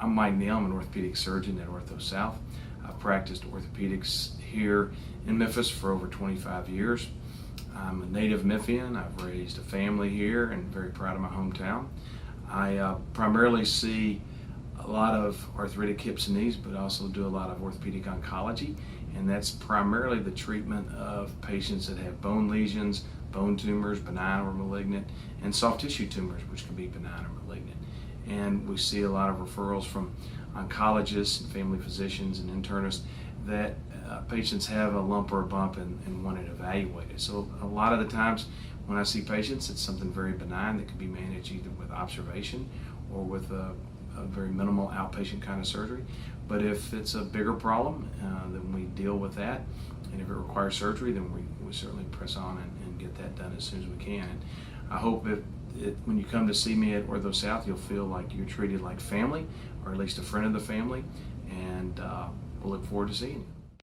I'm Mike Neel. I'm an orthopedic surgeon at Ortho South. I've practiced orthopedics here in Memphis for over 25 years. I'm a native Memphian. I've raised a family here and very proud of my hometown. I primarily see a lot of arthritic hips and knees, but also do a lot of orthopedic oncology, and that's primarily the treatment of patients that have bone lesions, bone tumors, benign or malignant, and soft tissue tumors, which can be benign or malignant. And we see a lot of referrals from oncologists and family physicians and internists that patients have a lump or a bump and want it evaluated. So a lot of the times when I see patients, it's something very benign that can be managed either with observation or with a very minimal outpatient kind of surgery. But if it's a bigger problem, then we deal with that. And if it requires surgery, then we certainly press on and get that done as soon as we can. And I hope when you come to see me at Ortho South, you'll feel like you're treated like family, or at least a friend of the family. And we'll look forward to seeing you.